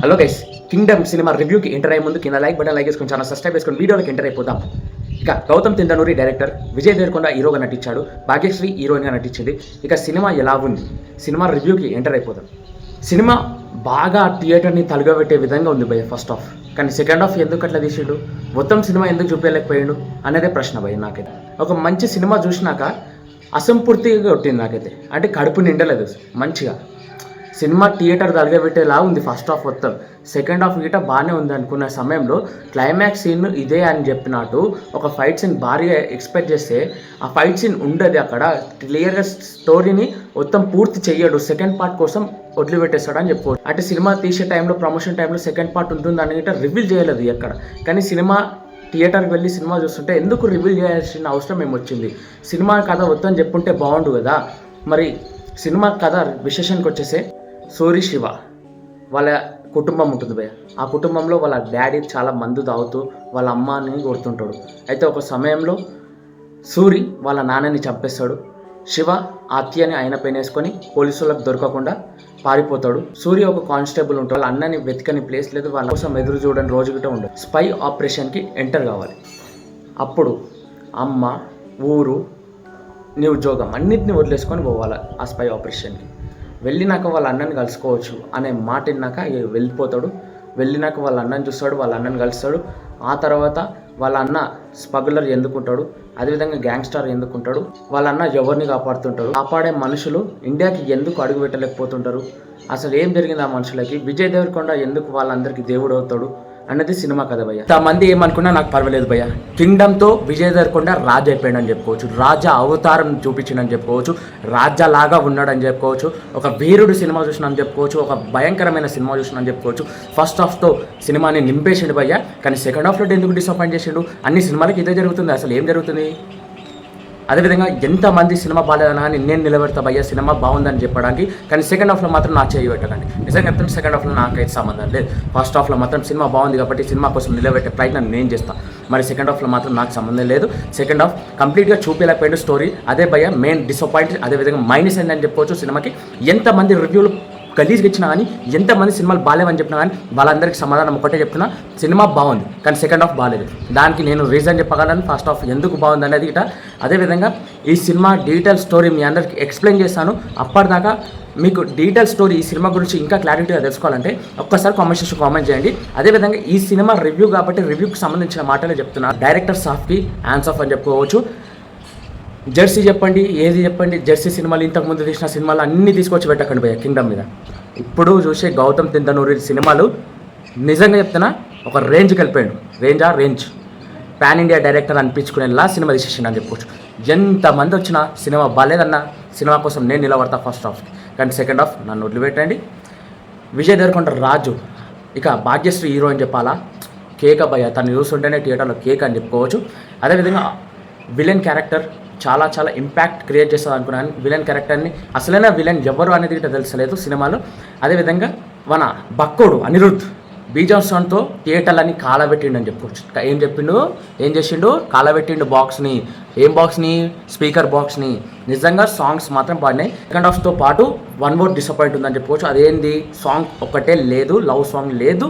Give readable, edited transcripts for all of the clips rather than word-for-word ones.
Hello guys, Kingdom cinema రివ్యూకి enter అయ్యే ముందు కింద లైక్ బటన్ లైక్ చేసుకొని ఛానల్ సబ్స్క్రైబ్ చేసుకొని వీడియోకి ఎంటర్ అయిపోదాం. ఇక గౌతమ్ తిందనూరి డైరెక్టర్, విజయ్ దేవరకొండ హీరోగా నటించాడు, భాగ్యశ్రీ హీరోయిన్గా నటించింది. ఇక సినిమా ఎలా ఉంది, సినిమా రివ్యూకి ఎంటర్ అయిపోదాం. సినిమా బాగా థియేటర్ని తలుగబెట్టే విధంగా ఉంది భయ్య ఫస్ట్ హాఫ్. కానీ సెకండ్ హాఫ్ ఎందుకు అట్లా తీసిండు, మొత్తం సినిమా ఎందుకు చూపించలేకపోయాడు అనేదే ప్రశ్న భయ్య. నాకైతే ఒక మంచి సినిమా చూసినాక అసంపూర్తిగా కొట్టింది నాకైతే. అంటే కడుపు నిండలేదు మంచిగా. సినిమా థియేటర్ తలగబెట్టేలా ఉంది ఫస్ట్ హాఫ్ మొత్తం. సెకండ్ హాఫ్ గిట బాగానే ఉంది అనుకున్న సమయంలో క్లైమాక్స్ సీన్ ఇదే అని చెప్పినట్టు ఒక ఫైట్ సీన్ భారీగా ఎక్స్పెక్ట్ చేస్తే ఆ ఫైట్ సీన్ ఉండదు. అక్కడ క్లియర్గా స్టోరీని మొత్తం పూర్తి చెయ్యడు, సెకండ్ పార్ట్ కోసం వదిలిపెట్టేస్తాడు అని చెప్పుకోవచ్చు. అంటే సినిమా తీసే టైంలో, ప్రమోషన్ టైంలో సెకండ్ పార్ట్ ఉంటుంది అని గిట్ట రివీల్ చేయలేదు ఎక్కడ. కానీ సినిమా థియేటర్కి వెళ్ళి సినిమా చూస్తుంటే ఎందుకు రివీల్ చేయాల్సిన అవసరం ఏమొచ్చింది? సినిమా కథ మొత్తం చెప్పుంటే బాగుండు కదా. మరి సినిమా కథ విశేషానికి వచ్చేసే సూరి శివ వాళ్ళ కుటుంబం ఉంటుంది భయ్య. ఆ కుటుంబంలో వాళ్ళ డాడీ చాలా మందు తాగుతూ వాళ్ళ అమ్మని కొడుతుంటాడు. అయితే ఒక సమయంలో సూరి వాళ్ళ నాన్నని చంపేస్తాడు. శివ హత్యని ఆయన పైన వేసుకొని పోలీసులకు దొరకకుండా పారిపోతాడు. సూర్య ఒక కానిస్టేబుల్ ఉంటాడు, వాళ్ళ అన్నని వెతికని ప్లేస్ లేదు, వాళ్ళ కోసం ఎదురు చూడని రోజు గిట్ట ఉండదు. స్పై ఆపరేషన్కి ఎంటర్ కావాలి. అప్పుడు అమ్మ, ఊరు, నీ ఉద్యోగం అన్నిటిని వదిలేసుకొని పోవాలి ఆ స్పై ఆపరేషన్కి. వెళ్ళినాక వాళ్ళ అన్నని కలుసుకోవచ్చు అనే మాట విన్నాక వెళ్ళిపోతాడు. వెళ్ళినాక వాళ్ళ అన్నని చూస్తాడు, వాళ్ళ అన్నని కలుస్తాడు. ఆ తర్వాత వాళ్ళ అన్న స్మగ్లర్ ఎందుకుంటాడు, అదేవిధంగా గ్యాంగ్స్టర్ ఎందుకుంటాడు, వాళ్ళ అన్న ఎవరిని కాపాడుతుంటాడు, కాపాడే మనుషులు ఇండియాకి ఎందుకు అడుగు పెట్టలేకపోతుంటారు, అసలు ఏం జరిగింది ఆ మనుషులకి, విజయ్ దేవరకొండ ఎందుకు వాళ్ళందరికీ దేవుడు అవుతాడు అన్నది సినిమా కథ భయ్య. ఇంతమంది ఏమనుకున్నా నాకు పర్వాలేదు భయ్య. కింగ్డమ్తో విజయ్ దేవరకొండ రాజు అయిపోయాడని చెప్పుకోవచ్చు, రాజా అవతారం చూపించిందని చెప్పుకోవచ్చు, రాజా లాగా ఉన్నాడని చెప్పుకోవచ్చు, ఒక వీరుడు సినిమా చూసినని చెప్పుకోవచ్చు, ఒక భయంకరమైన సినిమా చూసినని చెప్పుకోవచ్చు. ఫస్ట్ హాఫ్తో సినిమాని నింపేసిండు భయ్య. కానీ సెకండ్ హాఫ్లో ఎందుకు డిసప్పాయింట్ చేసిండు? అన్ని సినిమాలకి ఇదే జరుగుతుంది, అసలు ఏం జరుగుతుంది? అదేవిధంగా ఎంతమంది సినిమా బాగాలేదన్నా కానీ నేను నిలబెడతా భయ్య సినిమా బాగుందని చెప్పడానికి. కానీ సెకండ్ హాఫ్లో మాత్రం నాకు చేయి పెట్టకండి. నిజంగా చెప్తాను, సెకండ్ హాఫ్లో నాకైతే సంబంధం లేదు. ఫస్ట్ హాఫ్లో మాత్రం సినిమా బాగుంది కాబట్టి సినిమా కోసం నిలబెట్టే ప్రయత్నం నేను చేస్తాను. మరి సెకండ్ హాఫ్లో మాత్రం నాకు సంబంధం లేదు. సెకండ్ హాఫ్ కంప్లీట్గా చూపించలేకపోయిన స్టోరీ అదే భయ్య మెయిన్ డిసప్పాయింట్. అదేవిధంగా మైనస్ ఏందని చెప్పుకోవచ్చు. సినిమాకి ఎంతమంది రివ్యూలు గలీజ్గా ఇచ్చినా కానీ, ఎంతమంది సినిమాలు బాగాలేవని చెప్పినా కానీ వాళ్ళందరికీ సమాధానం ఒకటే చెప్తున్నా, సినిమా బాగుంది కానీ సెకండ్ హాఫ్ బాగాలేదు. దానికి నేను రీజన్ చెప్పగలను ఫస్ట్ హాఫ్ ఎందుకు బాగుంది అనేది గిట. అదేవిధంగా ఈ సినిమా డీటెయిల్ స్టోరీ మీ అందరికి ఎక్స్ప్లెయిన్ చేస్తాను. అప్పటిదాకా మీకు డీటెయిల్ స్టోరీ ఈ సినిమా గురించి ఇంకా క్లారిటీగా తెలుసుకోవాలంటే ఒక్కసారి కామెంట్ సెక్షన్ కామెంట్ చేయండి. అదేవిధంగా ఈ సినిమా రివ్యూ కాబట్టి రివ్యూకి సంబంధించిన మాటలే చెప్తున్నా. డైరెక్టర్ సాఫ్కి హ్యాండ్స్ ఆఫ్ అని చెప్పుకోవచ్చు. జెర్సీ చెప్పండి, ఏది చెప్పండి, జెర్సీ సినిమాలు ఇంతకుముందు తీసిన సినిమాలు అన్నీ తీసుకొచ్చి పెట్టకండి భయ్య కింగ్డమ్ మీద. ఇప్పుడు చూసే గౌతమ్ తిందనూరి సినిమాలు నిజంగా చెప్తున్నా ఒక రేంజ్కి వెళ్ళిపోయాడు. రేంజ్ పాన్ ఇండియా డైరెక్టర్ అనిపించుకునేలా సినిమా తీసేసిండు అని చెప్పుకోవచ్చు. ఎంతమంది వచ్చినా సినిమా బాగాలేదన్న సినిమా కోసం నేను నిలబడతా ఫస్ట్ హాఫ్. కానీ సెకండ్ హాఫ్ నన్ను వదిలిపెట్టండి. విజయ్ దేవరకొండ రాజు, ఇక భాగ్యశ్రీ హీరో అని చెప్పాలా, కేక్ భయ్య. తను చూస్తుంటేనే థియేటర్లో కేక్ అని చెప్పుకోవచ్చు. అదేవిధంగా విలన్ క్యారెక్టర్ చాలా ఇంపాక్ట్ క్రియేట్ చేస్తుంది అనుకున్నాను. విలన్ క్యారెక్టర్ని అసలైన విలన్ ఎవరు అనేది గిట్ట తెలుసలేదు సినిమాలో. అదేవిధంగా మన బక్కోడు అనిరుద్ధ్ బీజాన్ సౌండ్తో థియేటర్లని కాలబెట్టిండు అని చెప్పుకోవచ్చు. ఏం చేసిండు? కాలబెట్టిండు బాక్స్ని. ఏం బాక్స్ని? స్పీకర్ బాక్స్ని. నిజంగా సాంగ్స్ మాత్రం పాడినాయి. సెకండ్ హాఫ్తో పాటు వన్ మోర్ డిసప్పాయింట్ ఉందని చెప్పుకోవచ్చు. అదేంది? సాంగ్ ఒక్కటే లేదు, లవ్ సాంగ్ లేదు.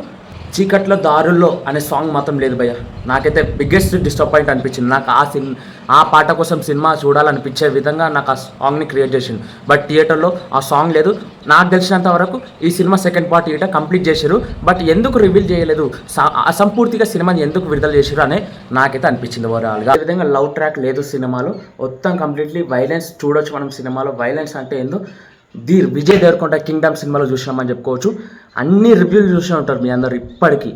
చీకట్లో దారుల్లో అనే సాంగ్ మాత్రం లేదు భయ్య. నాకైతే బిగ్గెస్ట్ డిసప్పాయింట్ అనిపించింది. నాకు ఆ పాట కోసం సినిమా చూడాలనిపించే విధంగా నాకు ఆ సాంగ్ని క్రియేట్ చేసిండు. బట్ థియేటర్లో ఆ సాంగ్ లేదు. నాకు తెలిసినంత వరకు ఈ cinema second part theatre complete చేశారు. బట్ ఎందుకు రివీల్ చేయలేదు, అసంపూర్తిగా సినిమాని ఎందుకు విడుదల చేశారు అనే నాకైతే అనిపించింది ఓవరాల్గా. అదేవిధంగా లవ్ ట్రాక్ లేదు సినిమాలో. మొత్తం కంప్లీట్లీ వైలెన్స్ చూడొచ్చు మనం సినిమాలో. వైలెన్స్ అంటే ఏందో విజయ్ దేవరకొండ కింగ్డమ్ సినిమాలో చూసినామని చెప్పుకోవచ్చు. అన్ని రివ్యూలు చూసే ఉంటారు మీ అందరు. ఇప్పటికీ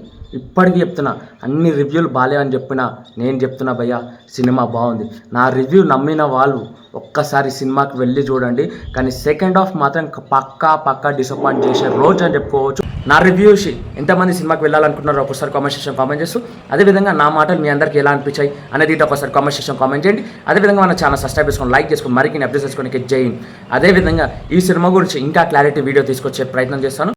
చెప్తున్నా, అన్ని రివ్యూలు బాగాలేవని చెప్పినా నేను చెప్తున్నా భయ్య సినిమా బాగుంది. నా రివ్యూ నమ్మిన వాళ్ళు ఒక్కసారి సినిమాకి వెళ్ళి చూడండి. కానీ సెకండ్ హాఫ్ మాత్రం పక్కా డిసప్పాయింట్ చేసే రోజు అని చెప్పుకోవచ్చు. నా రివ్యూస్ ఎంతమంది సినిమాకి వెళ్ళాలనుకుంటున్నారో ఒకసారి కామెంట్ సెక్షన్ కామెంట్ చేస్తూ, అదేవిధంగా నా మాటలు మీ అందరికీ ఎలా అనిపించాయి అనేది ఒకసారి కామెంట్ సెక్షన్ కామెంట్ చేయండి. అదేవిధంగా మన ఛానల్ సబ్స్క్రైబ్ చేసుకొని లైక్ చేసుకొని మరిన్ని అప్డేట్స్ చేసుకొని జై హింద్. అదేవిధంగా ఈ సినిమా గురించి ఇంకా క్లారిటీ వీడియో తీసుకొచ్చే ప్రయత్నం చేస్తాను.